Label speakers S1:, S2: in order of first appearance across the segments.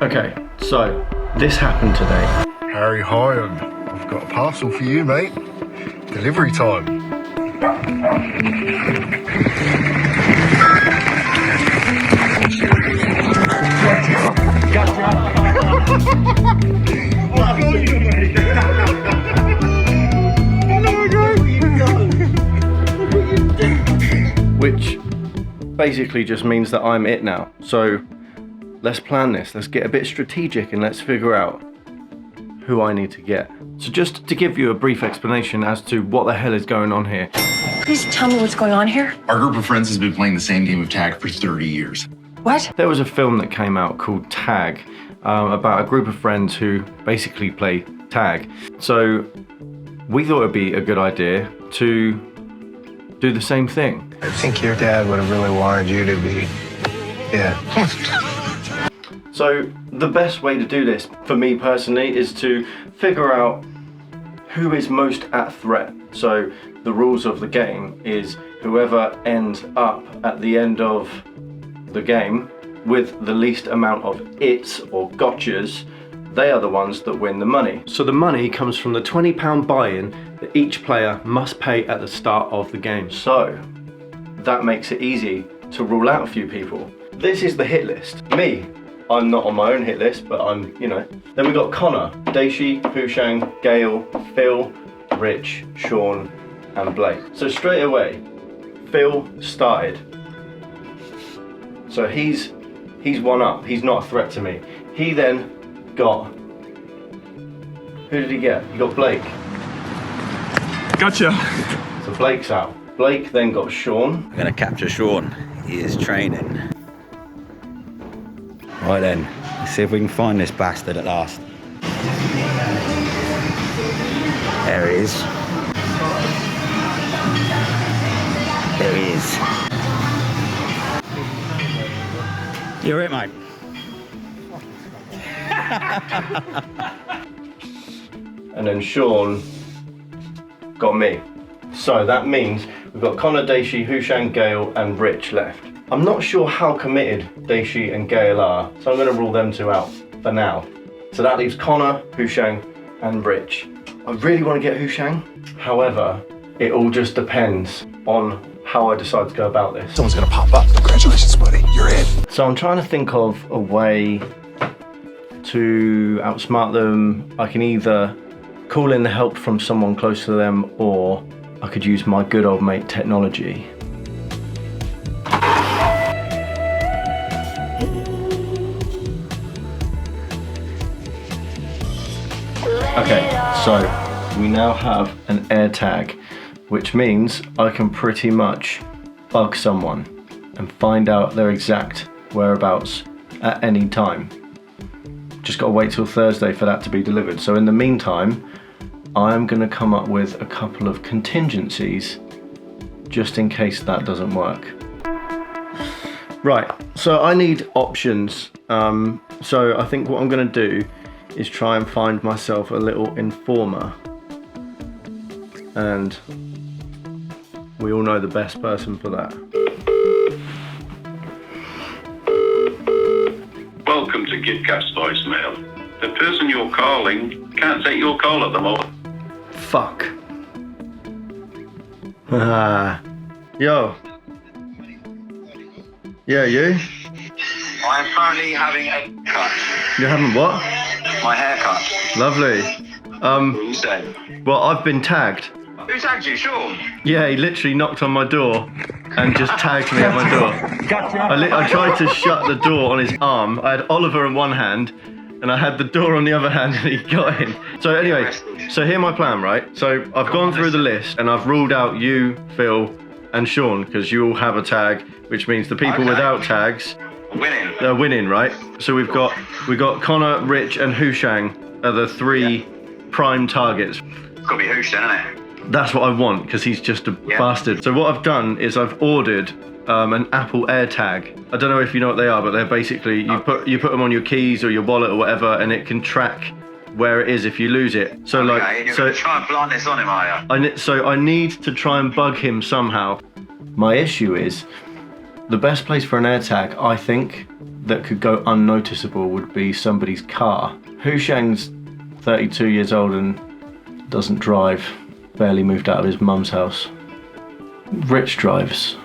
S1: Okay, so this happened today.
S2: Harry Hyam, I've got a parcel for you, mate. Delivery time.
S1: Which basically just means that I'm it now. So let's plan this, let's get a bit strategic and let's figure out who I need to get. So just to give you a brief explanation as to what the hell is going on here.
S3: Please tell me what's going on here.
S4: Our group of friends has been playing the same game of tag for 30 years.
S3: What?
S1: There was a film that came out called Tag, about a group of friends who basically play tag. So we thought it'd be a good idea to do the same thing.
S2: I think your dad would have really wanted you to be dead.
S1: So the best way to do this, for me personally, is to figure out who is most at threat. So the rules of the game is whoever ends up at the end of the game with the least amount of its or gotchas, they are the ones that win the money. So the money comes from the £20 buy-in that each player must pay at the start of the game. So that makes it easy to rule out a few people. This is the hit list. Me, I'm not on my own hit list, but I'm, you know. Then we got Connor, Daishi, Hushang, Gail, Phil, Rich, Sean, and Blake. So straight away, Phil started. So he's one up, he's not a threat to me. He then got, who did he get? He got Blake.
S5: Gotcha.
S1: So Blake's out. Blake then got Sean.
S6: I'm gonna capture Sean. He is training. Right then, let's see if we can find this bastard at last. There he is. There he is. You're it, mate.
S1: And then Sean got me. So that means we've got Connor, Daishi, Hushang, Gale, and Rich left. I'm not sure how committed Daishi and Gale are, so I'm going to rule them two out for now. So that leaves Connor, Hushang, and Rich. I really want to get Hushang. However, it all just depends on how I decide to go about this.
S2: Someone's gonna pop up. Congratulations, buddy. You're in.
S1: So I'm trying to think of a way to outsmart them. I can either call in the help from someone close to them, or I could use my good old mate technology. Okay, so we now have an air tag, which means I can pretty much bug someone and find out their exact whereabouts at any time. Just gotta wait till Thursday for that to be delivered. So in the meantime, I'm gonna come up with a couple of contingencies just in case that doesn't work. Right, so I need options. So I think what I'm gonna do is try and find myself a little informer. And we all know the best person for that.
S7: Welcome to KitKat's voicemail. The person you're calling can't take your call at the moment.
S1: Fuck. Yo. Yeah, you?
S8: I am currently having a cut.
S1: You're having what?
S8: My haircut.
S1: Lovely.
S8: Who's that?
S1: Well, I've been tagged.
S8: Who tagged you, Sean?
S1: Yeah, he literally knocked on my door and just tagged me at my door. I tried to shut the door on his arm. I had Oliver in one hand and I had the door on the other hand and he got in. So anyway, so here's my plan, right? So I've gone through the list and I've ruled out you, Phil, and Sean, because you all have a tag, which means the people without tags,
S8: Winning.
S1: they're winning, right? So we've got Connor, Rich, and Hushang are the three prime targets.
S8: It's got to be Hoosh then, isn't it?
S1: That's what I want, because he's just a bastard. So what I've done is I've ordered an Apple AirTag. I don't know if you know what they are, but they're basically, you put them on your keys or your wallet or whatever, and it can track where it is if you lose it. So
S8: Okay,
S1: like,
S8: you're
S1: so
S8: going to try and plant this on him, are you?
S1: I need to try and bug him somehow. My issue is, the best place for an AirTag, I think, that could go unnoticeable would be somebody's car. Hu Sheng's 32 years old and doesn't drive, barely moved out of his mum's house. Rich drives.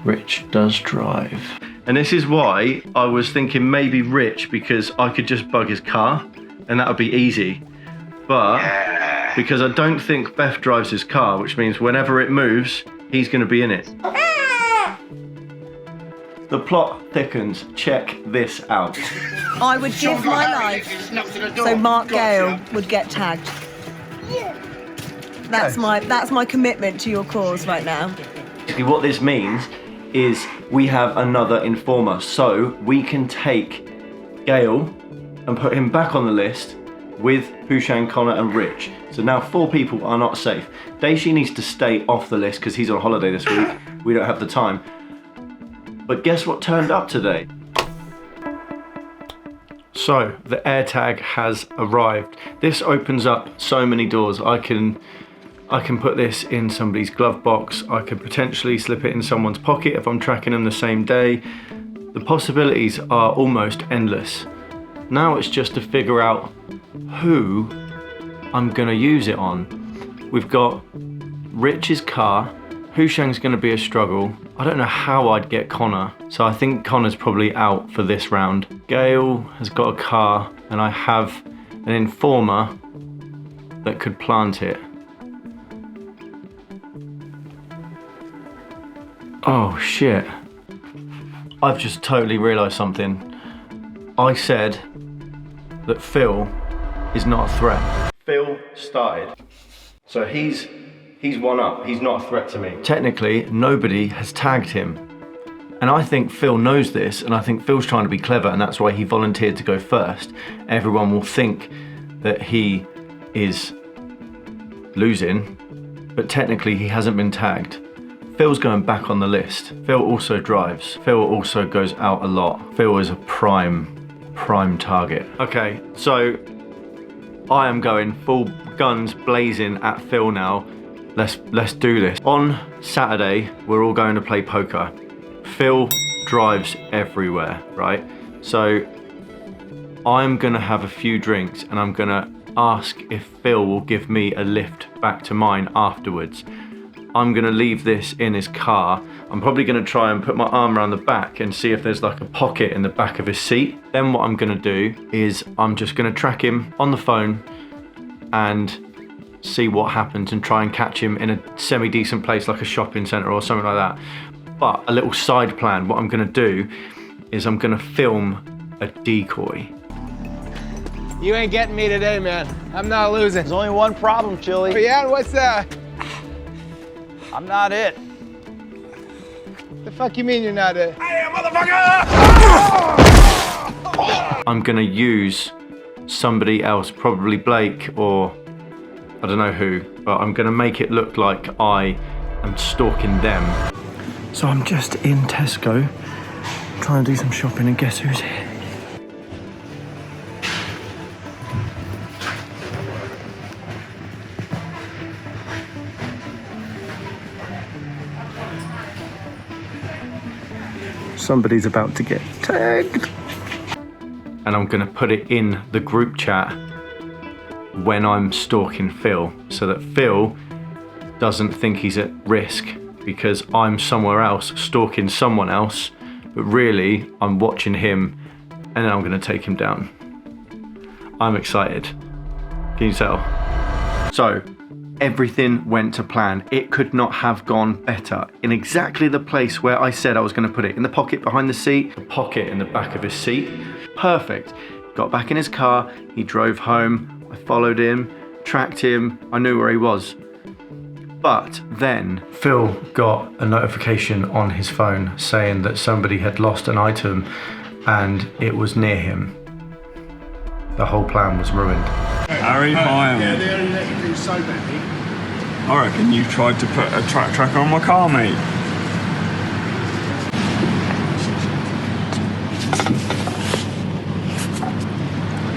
S1: Rich does drive. And this is why I was thinking maybe Rich, because I could just bug his car and that would be easy. But because I don't think Beth drives his car, which means whenever it moves, he's going to be in it. The plot thickens. Check this out.
S9: I would give my life so Mark Gale would get tagged. That's my commitment to your cause right now.
S1: Basically what this means is we have another informer, so we can take Gale and put him back on the list with Hu Sheng, Connor and Rich. So now 4 people are not safe. Daishi needs to stay off the list because he's on holiday this week. We don't have the time. But guess what turned up today? So the AirTag has arrived. This opens up so many doors. I can put this in somebody's glove box. I could potentially slip it in someone's pocket if I'm tracking them the same day. The possibilities are almost endless. Now it's just to figure out who I'm gonna use it on. We've got Rich's car. Hu Sheng's gonna be a struggle. I don't know how I'd get Connor, so I think Connor's probably out for this round. Gale has got a car, and I have an informer that could plant it. Oh shit. I've just totally realised something. I said that Phil is not a threat. Phil started. So he's one up. He's not a threat to me. Technically, nobody has tagged him. And I think Phil knows this, and I think Phil's trying to be clever, and that's why he volunteered to go first. Everyone will think that he is losing, but technically he hasn't been tagged. Phil's going back on the list. Phil also drives. Phil also goes out a lot. Phil is a prime target. Okay, so I am going full guns blazing at Phil now. Let's do this. On Saturday, we're all going to play poker. Phil drives everywhere, right? So I'm gonna have a few drinks and I'm gonna ask if Phil will give me a lift back to mine afterwards. I'm gonna leave this in his car. I'm probably gonna try and put my arm around the back and see if there's like a pocket in the back of his seat. Then what I'm gonna do is I'm just gonna track him on the phone and see what happens and try and catch him in a semi-decent place like a shopping centre or something like that. But a little side plan, what I'm gonna do is I'm gonna film a decoy.
S10: You ain't getting me today, man. I'm not losing.
S6: There's only one problem, Chili.
S10: Oh yeah, what's that?
S6: I'm not it.
S10: The fuck you mean you're not it?
S5: I am, motherfucker!
S1: I'm gonna use somebody else, probably Blake or I don't know who, but I'm gonna make it look like I am stalking them. So I'm just in Tesco, trying to do some shopping, and guess who's here? Somebody's about to get tagged. And I'm gonna put it in the group chat when I'm stalking Phil, so that Phil doesn't think he's at risk because I'm somewhere else stalking someone else, but really I'm watching him and then I'm gonna take him down. I'm excited. Can you tell? So, everything went to plan. It could not have gone better. In exactly the place where I said I was gonna put it, in the pocket behind the seat, the pocket in the back of his seat. Perfect. Got back in his car, he drove home, I followed him, tracked him, I knew where he was. But then Phil got a notification on his phone saying that somebody had lost an item and it was near him. The whole plan was ruined.
S5: Harry, I am.
S2: Yeah, they only let you do so many.
S5: I reckon you tried to put a track tracker on my car, mate.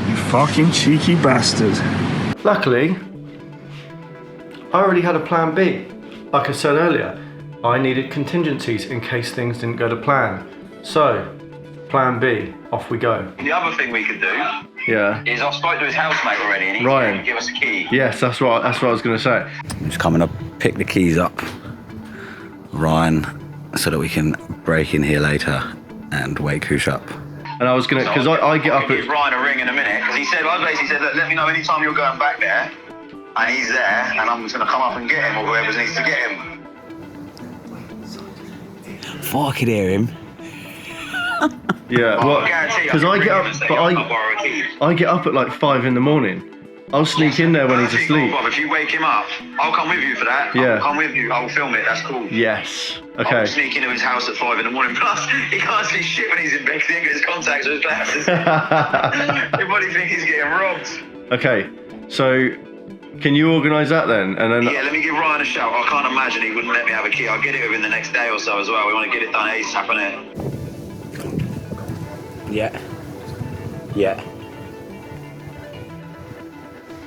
S5: You fucking cheeky bastard.
S1: Luckily, I already had a plan B. Like I said earlier, I needed contingencies in case things didn't go to plan. So, Plan B, off we go.
S8: The other thing we could do
S1: Yeah.
S8: is I've spoken to his housemate already and he's
S1: Ryan.
S8: going to give us a key.
S1: Yes, that's what I was going to say.
S11: I'm just coming to pick the keys up, Ryan, so that we can break in here later and wake Hoosh up.
S1: And I was going to, because I get up
S8: I'll give
S1: at...
S8: Ryan a ring in a minute because I basically said, look, let me know anytime you're going back there and he's there and I'm just going to come up and get him or whoever needs to get him.
S11: Thought I could hear him.
S1: Yeah,
S8: I guarantee
S1: because I get up, but I get up at like 5 in the morning. I'll sneak in there when he's asleep.
S8: Bob, if you wake him up, I'll come with you for that.
S1: Yeah.
S8: I'll come with you. I'll film it. That's cool.
S1: Yes.
S8: I'll
S1: Okay.
S8: sneak into his house at 5 in the morning. Plus, he can't see shit when he's in bed because he ain't got his contacts or his glasses. Everybody think he's getting robbed.
S1: Okay. So, can you organise that then? And then.
S8: Yeah, let me give Ryan a shout. I can't imagine he wouldn't let me have a key. I'll get it within the next day or so as well. We want to get it done ASAP, innit?
S11: Yeah. Yeah.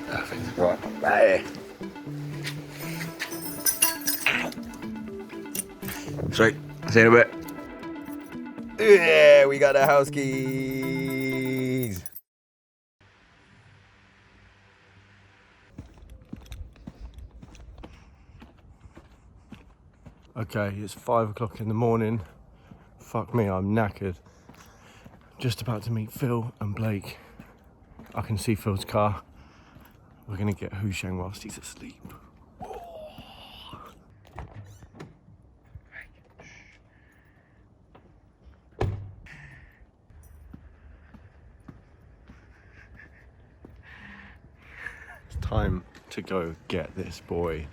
S11: Perfect. Right. Right here. Sweet. See you in a bit. Yeah, we got the house keys.
S1: Okay, it's 5 o'clock in the morning. Fuck me, I'm knackered. Just about to meet Phil and Blake. I can see Phil's car. We're gonna get Hooshang whilst he's asleep. It's time to go get this boy.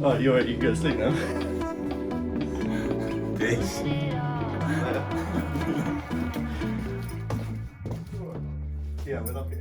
S1: Oh, you're right, you can go to sleep now.
S11: Peace.
S1: Yeah, we're not getting